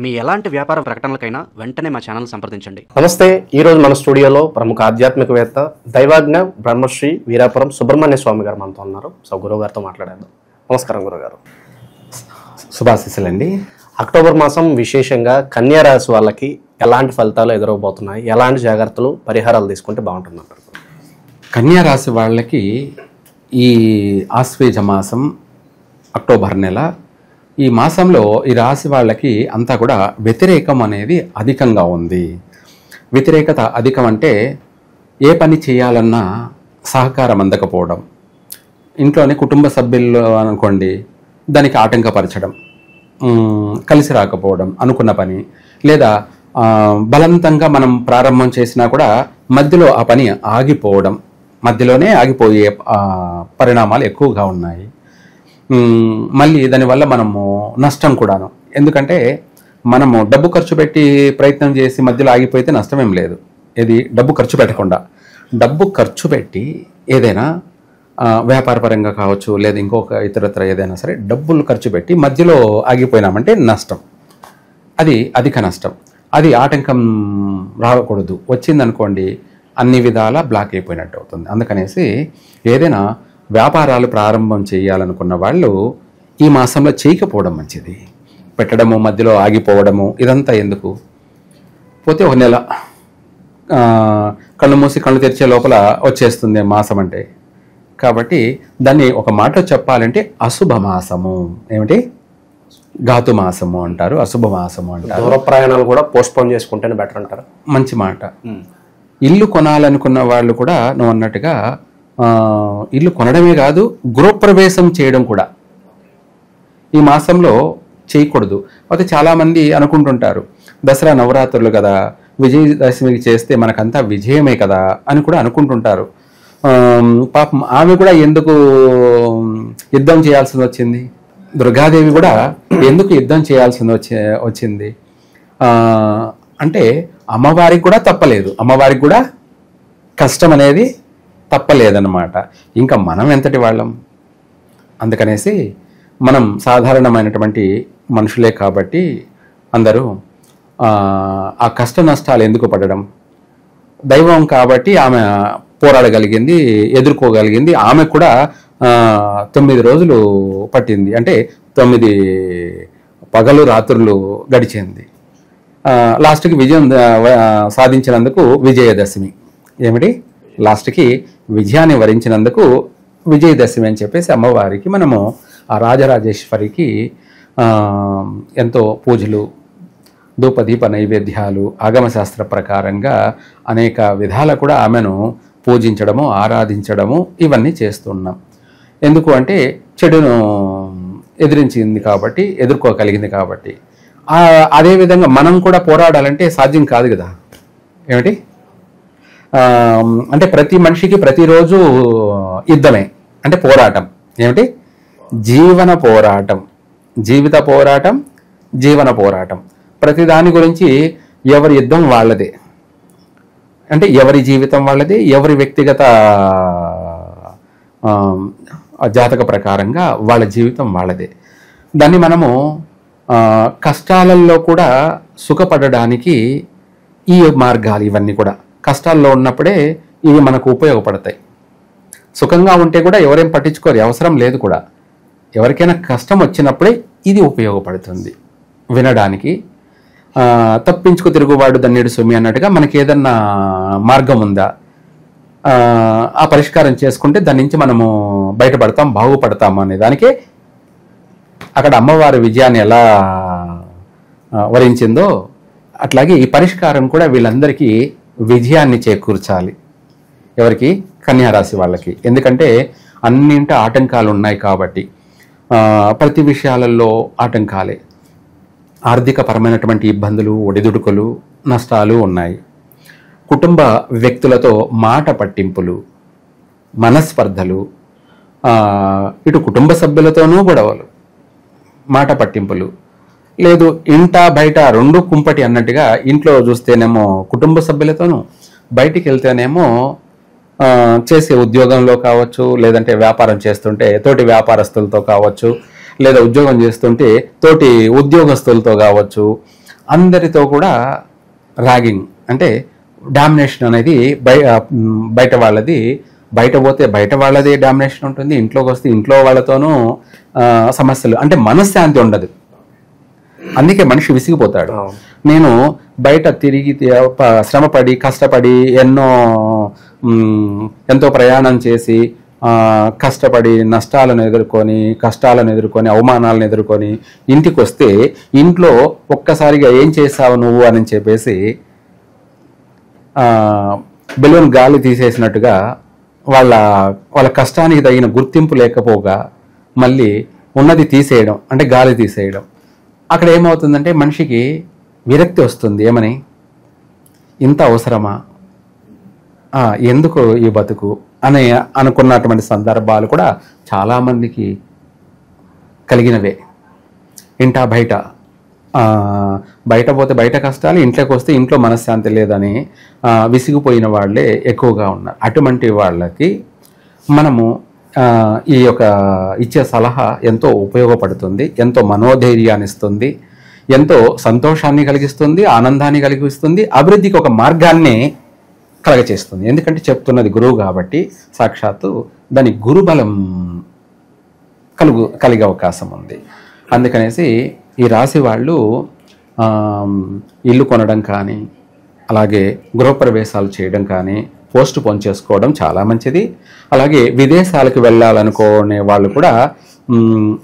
మీ ఎలాంటి వ్యాపార ప్రకటనలకైనా వెంటనే మా ఛానల్ సంప్రదించండి. నమస్తే. ఈరోజు మన స్టూడియోలో ప్రముఖ ఆధ్యాత్మికవేత్త దైవాజ్ఞ బ్రహ్మశ్రీ వీరాపురం సుబ్రహ్మణ్య స్వామి గారు మనతో ఉన్నారు. సో గురువు గారితో మాట్లాడేద్దాం. నమస్కారం గురుగారు. శుభాశీస్సులండి. అక్టోబర్ మాసం విశేషంగా కన్యా రాశి వాళ్ళకి ఎలాంటి ఫలితాలు ఎదురవబోతున్నాయి, ఎలాంటి జాగ్రత్తలు పరిహారాలు తీసుకుంటే బాగుంటుందంటారు? కన్యా రాశి వాళ్ళకి ఈ ఆశ్వేజ మాసం అక్టోబర్ నెల, ఈ మాసంలో ఈ రాశి వాళ్ళకి అంతా కూడా వ్యతిరేకం అనేది అధికంగా ఉంది. వ్యతిరేకత అధికం అంటే ఏ పని చేయాలన్నా సహకారం అందకపోవడం, ఇంట్లోనే కుటుంబ సభ్యులు అనుకోండి దానికి ఆటంకపరచడం, కలిసి రాకపోవడం అనుకున్న పని, లేదా బలవంతంగా మనం ప్రారంభం చేసినా కూడా మధ్యలో ఆ పని ఆగిపోవడం, మధ్యలోనే ఆగిపోయే పరిణామాలు ఎక్కువగా ఉన్నాయి. మళ్ళీ దానివల్ల మనము నష్టం కూడాను. ఎందుకంటే మనము డబ్బు ఖర్చు పెట్టి ప్రయత్నం చేసి మధ్యలో ఆగిపోతే నష్టమేం లేదు. ఇది డబ్బు ఖర్చు పెట్టకుండా, డబ్బు ఖర్చు పెట్టి ఏదైనా వ్యాపారపరంగా కావచ్చు లేదా ఇంకొక ఇతరత్ర ఏదైనా సరే డబ్బులు ఖర్చు పెట్టి మధ్యలో ఆగిపోయినామంటే నష్టం, అది అధిక నష్టం. అది ఆటంకం రాకూడదు. వచ్చిందనుకోండి అన్ని విధాలా బ్లాక్ అయిపోయినట్టు అవుతుంది. అందుకనేసి ఏదైనా వ్యాపారాలు ప్రారంభం చేయాలనుకున్న వాళ్ళు ఈ మాసంలో చేయకపోవడం మంచిది. పెట్టడము మధ్యలో ఆగిపోవడము ఇదంతా ఎందుకు? పోతే ఒక నెల కళ్ళు మూసి కళ్ళు తెరిచే లోపల వచ్చేస్తుంది మాసం అంటే. కాబట్టి దాన్ని ఒక మాటలో చెప్పాలంటే అశుభ మాసము. ఏమిటి? ఘాతు మాసము అంటారు, అశుభ మాసము అంటారు. దూర ప్రయాణాలు కూడా పోస్ట్పోన్ చేసుకుంటేనే బెటర్ అంటారు. మంచి మాట. ఇల్లు కొనాలనుకున్న వాళ్ళు కూడా నువ్వు అన్నట్టుగా ఇల్లు కొనడమే కాదు, గృహప్రవేశం చేయడం కూడా ఈ మాసంలో చేయకూడదు. అయితే చాలామంది అనుకుంటుంటారు దసరా నవరాత్రులు కదా, విజయదశమికి చేస్తే మనకంతా విజయమే కదా అని కూడా అనుకుంటుంటారు. పాపం ఆమె కూడా ఎందుకు యుద్ధం చేయాల్సి వచ్చింది? దుర్గాదేవి కూడా ఎందుకు యుద్ధం చేయాల్సి వచ్చింది అంటే అమ్మవారికి కూడా తప్పలేదు, అమ్మవారికి కూడా కష్టం అనేది తప్పలేదన్నమాట. ఇంకా మనం ఎంతటి వాళ్ళం? అందుకనేసి మనం సాధారణమైనటువంటి మనుషులే కాబట్టి అందరూ ఆ కష్ట నష్టాలు ఎందుకు పడడం? దైవం కాబట్టి ఆమె పోరాడగలిగింది, ఎదుర్కోగలిగింది. ఆమె కూడా 9 రోజులు పట్టింది, అంటే 9 పగలు రాత్రులు గడిచింది. లాస్ట్కి విజయం సాధించినందుకు విజయదశమి. ఏమిటి? లాస్ట్కి విజయాన్ని వరించినందుకు విజయదశమి అని చెప్పేసి అమ్మవారికి మనము ఆ రాజరాజేశ్వరికి ఎంతో పూజలు, ధూపదీప నైవేద్యాలు, ఆగమశాస్త్ర ప్రకారంగా అనేక విధాల కూడా ఆమెను పూజించడము, ఆరాధించడము ఇవన్నీ చేస్తున్నాం. ఎందుకు అంటే చెడును ఎదిరించింది కాబట్టి, ఎదుర్కోగలిగింది కాబట్టి. అదేవిధంగా మనం కూడా పోరాడాలంటే సాధ్యం కాదు కదా. ఏమిటి? అంటే ప్రతి మనిషికి ప్రతిరోజు యుద్ధమే, అంటే పోరాటం. ఏమిటి? జీవన పోరాటం, జీవిత పోరాటం, జీవన పోరాటం. ప్రతి దాని గురించి ఎవరి యుద్ధం వాళ్ళదే, అంటే ఎవరి జీవితం వాళ్ళదే, ఎవరి వ్యక్తిగత జాతక ప్రకారంగా వాళ్ళ జీవితం వాళ్ళదే. దాన్ని మనము కష్టాలలో కూడా సుఖపడడానికి ఈ మార్గాలు ఇవన్నీ కూడా, కష్టాల్లో ఉన్నప్పుడే ఇవి మనకు ఉపయోగపడతాయి. సుఖంగా ఉంటే కూడా ఎవరేం పట్టించుకోరు, అవసరం లేదు కూడా. ఎవరికైనా కష్టం వచ్చినప్పుడే ఇది ఉపయోగపడుతుంది వినడానికి. తప్పించుకు తిరుగువాడు దన్నేడు సొమ్మి అన్నట్టుగా మనకి ఏదన్నా మార్గం ఉందా, ఆ పరిష్కారం చేసుకుంటే దాని నుంచి మనము బయటపడతాం, బాగుపడతాము అనే దానికే అక్కడ అమ్మవారి విజయాన్ని ఎలా వరించిందో అట్లాగే ఈ పరిష్కారం కూడా వీళ్ళందరికీ విజయాన్ని చేకూర్చాలి. ఎవరికి? కన్యారాశి వాళ్ళకి. ఎందుకంటే అన్నింటి ఆటంకాలు ఉన్నాయి కాబట్టి, ప్రతి విషయాలలో ఆటంకాలే. ఆర్థిక పరమైనటువంటి ఇబ్బందులు, ఒడిదుడుకులు, నష్టాలు ఉన్నాయి. కుటుంబ వ్యక్తులతో మాట పట్టింపులు, మనస్పర్ధలు, ఇటు కుటుంబ సభ్యులతోనూ గొడవలు, మాట పట్టింపులు. లేదు ఇంట బయట రెండు కుంపటి అన్నట్టుగా, ఇంట్లో చూస్తేనేమో కుటుంబ సభ్యులతోనూ, బయటికి వెళ్తేనేమో చేసే ఉద్యోగంలో కావచ్చు, లేదంటే వ్యాపారం చేస్తుంటే తోటి వ్యాపారస్తులతో కావచ్చు, లేదా ఉద్యోగం చేస్తుంటే తోటి ఉద్యోగస్తులతో కావచ్చు, అందరితో కూడా ర్యాగింగ్ అంటే డామినేషన్ అనేది బయట వాళ్ళది, బయట పోతే బయట వాళ్ళది డామినేషన్ ఉంటుంది, ఇంట్లోకి వస్తే ఇంట్లో వాళ్ళతోనూ సమస్యలు, అంటే మనశ్శాంతి ఉండదు. అందుకే మనిషి విసిగిపోతాడు. నేను బయట తిరిగి శ్రమపడి కష్టపడి ఎంతో ప్రయాణం చేసి కష్టపడి కష్టాలను ఎదుర్కొని అవమానాలను ఎదుర్కొని ఇంటికి వస్తే ఇంట్లో ఒక్కసారిగా ఏం చేసావు నువ్వు అని చెప్పేసి బెలూన్ గాలి తీసేసినట్టుగా వాళ్ళ కష్టానికి తగిన గుర్తింపు లేకపోగా మళ్ళీ ఉన్నది తీసేయడం అంటే గాలి తీసేయడం. అక్కడ ఏమవుతుందంటే మనిషికి విరక్తి వస్తుంది. ఏమని, ఇంత అవసరమా, ఎందుకు ఈ బతుకు అని అనుకున్నటువంటి సందర్భాలు కూడా చాలామందికి కలిగినవే. ఇంటా బయట పోతే బయట కష్టాలు, ఇంట్లోకి వస్తే ఇంట్లో మనశ్శాంతి లేదని విసిగిపోయిన వాళ్ళే ఎక్కువగా ఉన్నారు. అటువంటి వాళ్ళకి మనము ఈ యొక్క ఇచ్చే సలహా ఎంతో ఉపయోగపడుతుంది, ఎంతో మనోధైర్యాన్ని ఇస్తుంది, ఎంతో సంతోషాన్ని కలిగిస్తుంది, ఆనందాన్ని కలిగిస్తుంది, అభివృద్ధికి ఒక మార్గాన్ని కలగచేస్తుంది. ఎందుకంటే చెప్తున్నది గురువు కాబట్టి సాక్షాత్తు దాని గురుబలం కలిగే అవకాశం ఉంది. అందుకనేసి ఈ రాశి వాళ్ళు ఇల్లు కొనడం కానీ, అలాగే గృహప్రవేశాలు చేయడం కానీ, పోస్ట్ పోన్ చేసుకోవడం చాలా మంచిది. అలాగే విదేశాలకు వెళ్ళాలనుకునే వాళ్ళు కూడా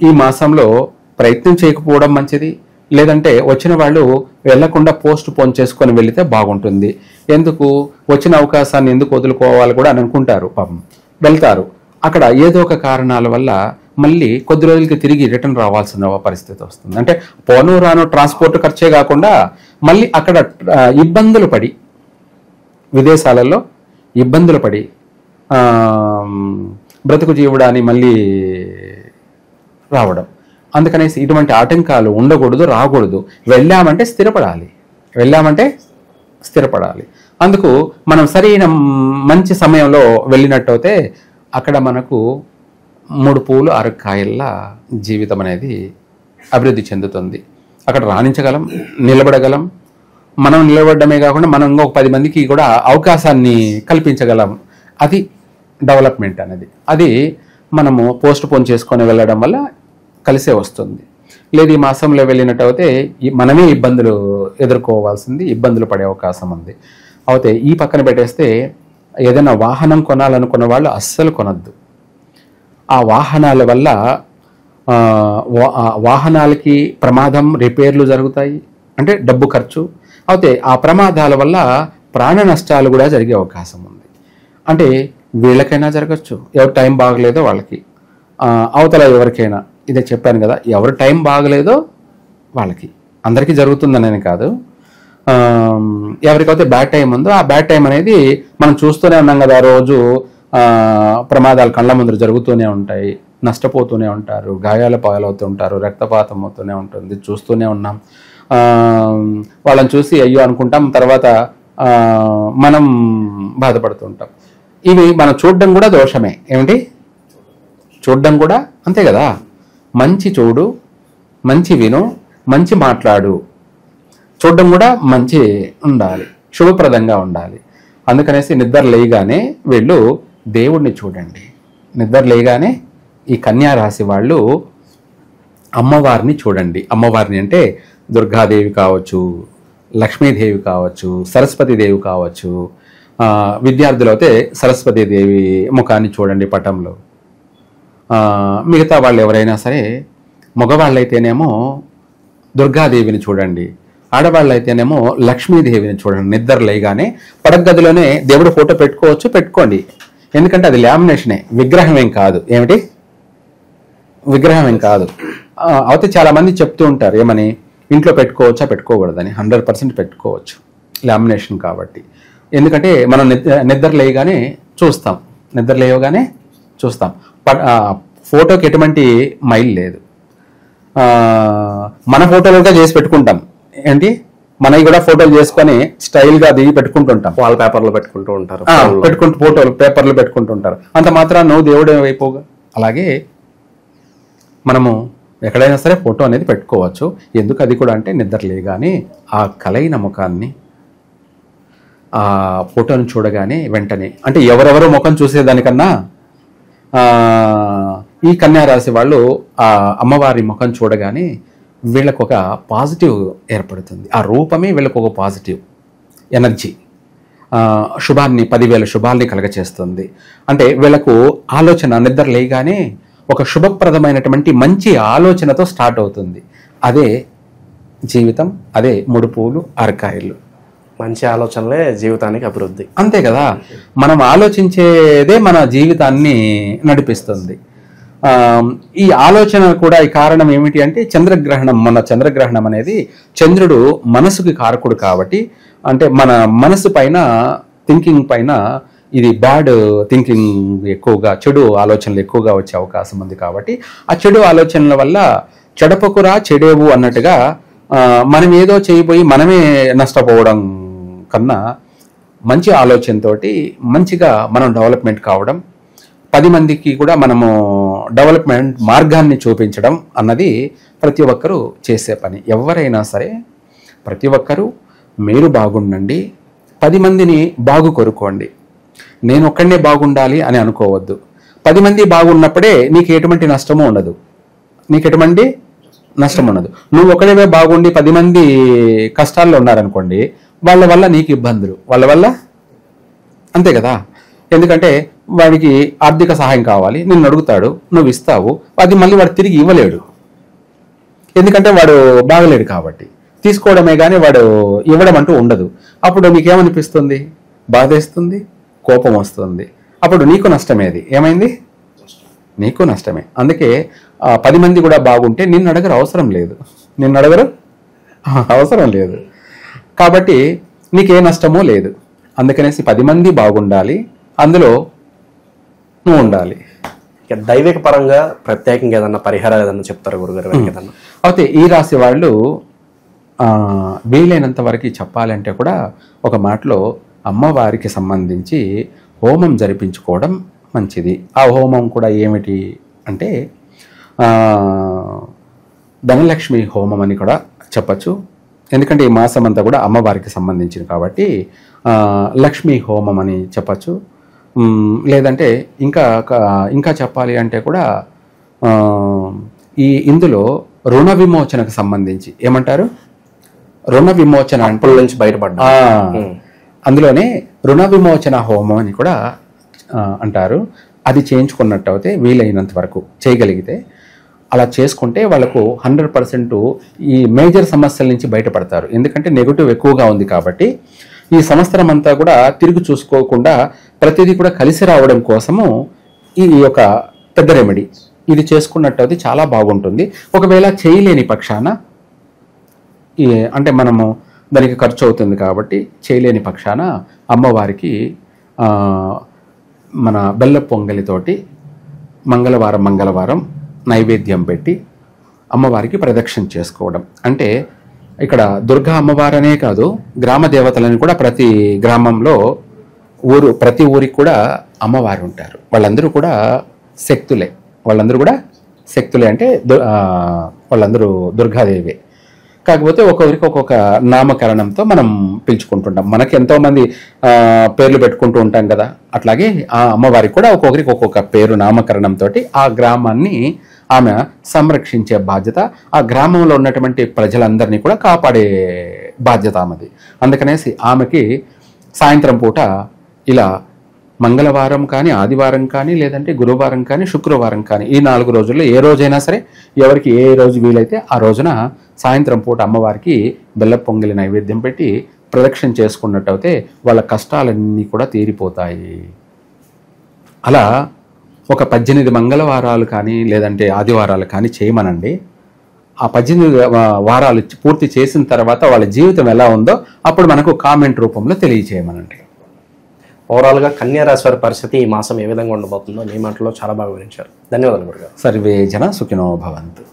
ఈ మాసంలో ప్రయత్నం చేయకపోవడం మంచిది. లేదంటే వచ్చిన వాళ్ళు వెళ్లకుండా పోస్ట్ పోన్ చేసుకొని వెళితే బాగుంటుంది. ఎందుకు వచ్చిన అవకాశాన్ని ఎందుకు వదులుకోవాలి కూడా అని అనుకుంటారు. పాపం వెళ్తారు, అక్కడ ఏదో ఒక కారణాల వల్ల మళ్ళీ కొద్ది రోజులకి తిరిగి రిటర్న్ రావాల్సిన పరిస్థితి వస్తుంది. అంటే పోను రాను ట్రాన్స్పోర్ట్ ఖర్చే కాకుండా మళ్ళీ అక్కడ ఇబ్బందులు పడి, విదేశాలలో ఇబ్బందులు పడి బ్రతుకు జీవుడాన్ని మళ్ళీ రావడం. అందుకనేసి ఇటువంటి ఆటంకాలు ఉండకూడదు, రాకూడదు. వెళ్ళామంటే స్థిరపడాలి. అందుకు మనం సరైన మంచి సమయంలో వెళ్ళినట్టయితే అక్కడ మనకు 3 పూలు 6 కాయల్లా జీవితం అనేది అభివృద్ధి చెందుతుంది. అక్కడ రాణించగలం, నిలబడగలం. మనం నిలబడమే కాకుండా మనం ఇంకొక 10 మందికి కూడా అవకాశాన్ని కల్పించగలం. అది డెవలప్మెంట్ అనేది. అది మనము పోస్ట్ పోన్ చేసుకొని వెళ్ళడం వల్ల కలిసే వస్తుంది. లేదు ఈ మాసంలో వెళ్ళినట్టయితే మనమే ఇబ్బందులు ఎదుర్కోవాల్సింది, ఇబ్బందులు పడే అవకాశం ఉంది. అయితే ఈ పక్కన పెట్టేస్తే ఏదైనా వాహనం కొనాలనుకున్న వాళ్ళు అస్సలు కొనద్దు. ఆ వాహనాల వల్ల వాహనాలకి ప్రమాదం, రిపేర్లు జరుగుతాయి, అంటే డబ్బు ఖర్చు. అయితే ఆ ప్రమాదాల వల్ల ప్రాణ నష్టాలు కూడా జరిగే అవకాశం ఉంది. అంటే వీళ్ళకైనా జరగచ్చు, ఎవరు టైం బాగలేదో వాళ్ళకి, అవతల ఎవరికైనా. ఇదే చెప్పాను కదా, ఎవరు టైం బాగలేదో వాళ్ళకి. అందరికీ జరుగుతుందనేది కాదు. ఎవరికైతే బ్యాడ్ టైం ఉందో ఆ బ్యాడ్ టైం అనేది మనం చూస్తూనే ఉన్నాం కదా. రోజు ప్రమాదాలు కళ్ళ ముందు జరుగుతూనే ఉంటాయి, నష్టపోతూనే ఉంటారు, గాయాల పాలవుతూ ఉంటారు, రక్తపాతం అవుతూనే ఉంటుంది, చూస్తూనే ఉన్నాం. వాళ్ళని చూసి అయ్యో అనుకుంటాం, తర్వాత మనం బాధపడుతుంటాం. ఇవి మనం చూడడం కూడా దోషమే. ఏమిటి చూడడం కూడా అంతే కదా. మంచి చూడు, మంచి విను, మంచి మాట్లాడు. చూడడం కూడా మంచి ఉండాలి, శుభప్రదంగా ఉండాలి. అందుకనేసి నిద్ర లేయగానే వీళ్ళు దేవుణ్ణి చూడండి. నిద్ర లేయగానే ఈ కన్యా రాశి వాళ్ళు అమ్మవారిని చూడండి. అమ్మవారిని అంటే దుర్గాదేవి కావచ్చు, లక్ష్మీదేవి కావచ్చు, సరస్వతీదేవి కావచ్చు. విద్యార్థులు అయితే సరస్వతీదేవి ముఖాన్ని చూడండి పటంలో. మిగతా వాళ్ళు ఎవరైనా సరే, మగవాళ్ళైతేనేమో దుర్గాదేవిని చూడండి, ఆడవాళ్ళైతేనేమో లక్ష్మీదేవిని చూడండి. నిద్ర లేయగానే పడగదిలోనే దేవుడు ఫోటో పెట్టుకోండి. ఎందుకంటే అది లామినేషనే, విగ్రహం ఏం కాదు. ఏమిటి విగ్రహం ఏం కాదు. అయితే చాలా మంది చెప్తూ ఉంటారు, ఏమని ఇంట్లో పెట్టుకోవచ్చా పెట్టుకోకూడదని. 100% పెట్టుకోవచ్చు, లామినేషన్ కాబట్టి. ఎందుకంటే మనం నిద్ర లేయగానే చూస్తాం, ఫోటోకి ఎటువంటి మైల్ లేదు. మన ఫోటోలుగా చేసి పెట్టుకుంటాం. ఏంటి మనవి కూడా ఫోటోలు చేసుకొని స్టైల్గా దిగి పెట్టుకుంటుంటాం. వాల్ పేపర్లు పెట్టుకుంటూ ఉంటారు, ఫోటోలు పేపర్లు పెట్టుకుంటుంటారు. అంత మాత్రం నువ్వు దేవుడు అయిపోగా. అలాగే మనము ఎక్కడైనా సరే ఫోటో అనేది పెట్టుకోవచ్చు. ఎందుకు అది కూడా అంటే నిద్ర లేగానే ఆ కలైన ముఖాన్ని, ఆ ఫోటోని చూడగానే వెంటనే, అంటే ఎవరెవరో ముఖం చూసేదానికన్నా ఈ కన్యా రాశి వాళ్ళు ఆ అమ్మవారి ముఖం చూడగానే వీళ్ళకు ఒక పాజిటివ్ ఏర్పడుతుంది. ఆ రూపమే వీళ్ళకు ఒక పాజిటివ్ ఎనర్జీ, శుభాన్ని 10,000 శుభాల్ని కలగచేస్తుంది. అంటే వీళ్ళకు ఆలోచన నిద్ర లేగానే ఒక శుభప్రదమైనటువంటి మంచి ఆలోచనతో స్టార్ట్ అవుతుంది. అదే జీవితం, అదే ముడుపులు అరకాయలు. మంచి ఆలోచనలే జీవితానికి అభివృద్ధి. అంతే కదా, మనం ఆలోచించేదే మన జీవితాన్ని నడిపిస్తుంది. ఈ ఆలోచన కూడా ఈ కారణం ఏమిటి అంటే చంద్రగ్రహణం. మన చంద్రగ్రహణం అనేది చంద్రుడు మనసుకి కారకుడు కాబట్టి, అంటే మన మనసు పైన, థింకింగ్ పైన ఇది బ్యాడ్ థింకింగ్ ఎక్కువగా, చెడు ఆలోచనలు ఎక్కువగా వచ్చే అవకాశం ఉంది. కాబట్టి ఆ చెడు ఆలోచనల వల్ల చెడపకురా చెడేవు అన్నట్టుగా మనం ఏదో చేయబోయి మనమే నష్టపోవడం కన్నా మంచి ఆలోచనతోటి మంచిగా మనం డెవలప్మెంట్ కావడం, 10 మందికి కూడా మనము డెవలప్మెంట్ మార్గాన్ని చూపించడం అన్నది ప్రతి ఒక్కరూ చేసే పని. ఎవరైనా సరే ప్రతి ఒక్కరూ మీరు బాగుండండి, 10 మందిని బాగు కోరుకోండి. నేను ఒక్కడనే బాగుండాలి అని అనుకోవద్దు. 10 మంది బాగున్నప్పుడే నీకు ఎటువంటి నష్టము ఉండదు, నీకు ఎటువంటి నష్టం ఉండదు. నువ్వు ఒకడే బాగుండి 10 మంది కష్టాల్లో ఉన్నారనుకోండి, వాళ్ళ వల్ల నీకు ఇబ్బందులు, వాళ్ళ వల్ల, అంతే కదా. ఎందుకంటే వాడికి ఆర్థిక సహాయం కావాలి, నిన్ను అడుగుతాడు, నువ్వు ఇస్తావు, అది మళ్ళీ వాడు తిరిగి ఇవ్వలేడు. ఎందుకంటే వాడు బాగలేడు కాబట్టి. తీసుకోవడమే కానీ వాడు ఇవ్వడం అంటూ ఉండదు. అప్పుడు నీకేమనిపిస్తుంది? బాధేస్తుంది, కోపం వస్తుంది. అప్పుడు నీకు నష్టమేది. ఏమైంది? నీకు నష్టమే. అందుకే 10 మంది కూడా బాగుంటే నిన్ను అడగరు, అవసరం లేదు. నిన్ను అడగరు, అవసరం లేదు. కాబట్టి నీకే నష్టమూ లేదు. అందుకనేసి 10 మంది బాగుండాలి, అందులో నువ్వు ఉండాలి. ఇక దైవిక పరంగా ప్రత్యేకంగా ఏదన్నా పరిహారాలు ఏదన్నా చెప్తారు గురుగారు? ఏదన్నా అయితే ఈ రాశి వాళ్ళు వీలైనంత వరకు చెప్పాలంటే కూడా ఒక మాటలో అమ్మవారికి సంబంధించి హోమం జరిపించుకోవడం మంచిది. ఆ హోమం కూడా ఏమిటి అంటే ధనలక్ష్మి హోమం అని కూడా చెప్పచ్చు. ఎందుకంటే ఈ మాసం అంతా కూడా అమ్మవారికి సంబంధించింది కాబట్టి లక్ష్మీ హోమం అని చెప్పచ్చు. లేదంటే ఇంకా చెప్పాలి అంటే కూడా ఇందులో రుణ విమోచనకు సంబంధించి ఏమంటారు? రుణ విమోచన అంటే నుంచి బయటపడ్డా, అందులోనే రుణ విమోచన హోమం అని కూడా అంటారు. అది చేయించుకున్నట్టు అయితే వీలైనంత వరకు చేయగలిగితే అలా చేసుకుంటే వాళ్ళకు 100% ఈ మేజర్ సమస్యల నుంచి బయటపడతారు. ఎందుకంటే నెగటివ్ ఎక్కువగా ఉంది కాబట్టి ఈ సంవత్సరం అంతా కూడా తిరిగి చూసుకోకుండా ప్రతిదీ కూడా కలిసి రావడం కోసము ఈ యొక్క పెద్ద రెమెడీ ఇది చేసుకున్నట్టు చాలా బాగుంటుంది. ఒకవేళ చేయలేని పక్షాన అంటే మనము దానికి ఖర్చు అవుతుంది కాబట్టి చేయలేని పక్షాన అమ్మవారికి మన బెల్ల పొంగలితోటి మంగళవారం నైవేద్యం పెట్టి అమ్మవారికి ప్రదక్షిణ చేసుకోవడం. అంటే ఇక్కడ దుర్గా అమ్మవారనే కాదు, గ్రామ దేవతలని కూడా ప్రతి గ్రామంలో ప్రతి ఊరికి కూడా అమ్మవారు ఉంటారు. వాళ్ళందరూ కూడా శక్తులే. అంటే వాళ్ళందరూ దుర్గాదేవే. కాకపోతే ఒక్కొక్కరికి ఒక్కొక్క నామకరణంతో మనం పిలుచుకుంటుంటాం. మనకి ఎంతోమంది పేర్లు పెట్టుకుంటూ ఉంటాం కదా, అట్లాగే ఆ అమ్మవారికి కూడా ఒక్కొక్కరికి ఒక్కొక్క పేరు నామకరణంతో ఆ గ్రామాన్ని ఆమె సంరక్షించే బాధ్యత, ఆ గ్రామంలో ఉన్నటువంటి ప్రజలందరినీ కూడా కాపాడే బాధ్యత ఆమెది. అందుకనేసి ఆమెకి సాయంత్రం పూట ఇలా మంగళవారం కానీ, ఆదివారం కానీ, లేదంటే గురువారం కానీ, శుక్రవారం కానీ, ఈ 4 రోజుల్లో ఏ రోజైనా సరే ఎవరికి ఏ రోజు వీలైతే ఆ రోజున సాయంత్రం పూట అమ్మవారికి బెల్ల పొంగలి నైవేద్యం పెట్టి ప్రదక్షిణ చేసుకున్నట్టయితే వాళ్ళ కష్టాలన్నీ కూడా తీరిపోతాయి. అలా ఒక 18 మంగళవారాలు కానీ లేదంటే ఆదివారాలు కానీ చేయమనండి. ఆ 18 వారాలు పూర్తి చేసిన తర్వాత వాళ్ళ జీవితం ఎలా ఉందో అప్పుడు మనకు కామెంట్ రూపంలో తెలియచేయమనండి. ఓవరాల్గా కన్యా రాశి వారి పరిస్థితి ఈ మాసం ఏ విధంగా ఉండబోతుందో మీ మాటలో చాలా బాగా వివరించారు. ధన్యవాదాలు గురుగారు. సర్వే జన సుఖినో భవంతు.